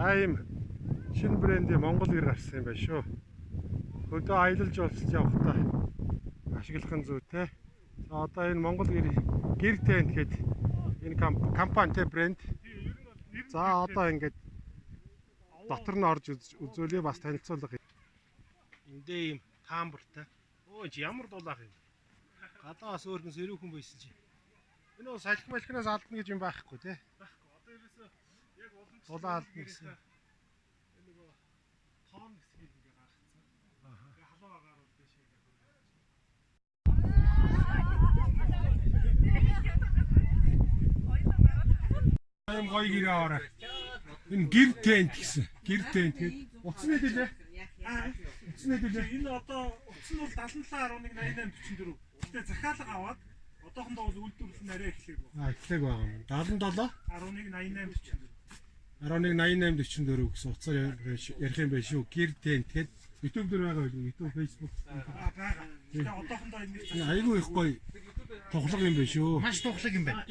За ийм шинэ брендийн Монгол гэр гарсан юм байна шүү. Хөдөө аялалж болцож явахдаа ашиглах нь зүйтэй. За одоо энэ Монгол гэр тент гэдэг энэ компани брэнд. За одоо ингээд дотор нь орж үзүүлээ бас танилцуулга. Эндээ ийм таамбартай. Өө чи ямар дулаах юм. Гадаас өөрхөн сэрүүхэн байсан чи. Энэ бол салхи малхинаас алдна гэж юм байхгүй тий. Байхгүй. Одоо ерөөсөө яг уламжлалт Дулаан алдна гэсэн. Энэ нөгөө тоон хэсгийг ингээ гаргацсан. Тэгээ халуун агаар бол дэше ингээ гаргацсан. Ийм гоё гэр аваарай. Энэ гэр тент гэсэн. Гэр тент гэдэг. Утасны дэлээ. Утасны дэлээ. Энэ одоо утас нь бол 77.118844. Гэтэ захиалга аваад одоохондоо бол үйлдвэрлэл нарийн эхлэх байна. Эхлэх байгаа юм. 77 118844. 118844 гэсэн утсаар ярих юм байна шүү. Гэр тент гэдэг. YouTube дээр байгаа үү? YouTube, Facebook. Байгаа. Тэгээ одоохондоо энэ Айгүй их гоё тоглог юм байна шүү. Маш тухлаг юм байна.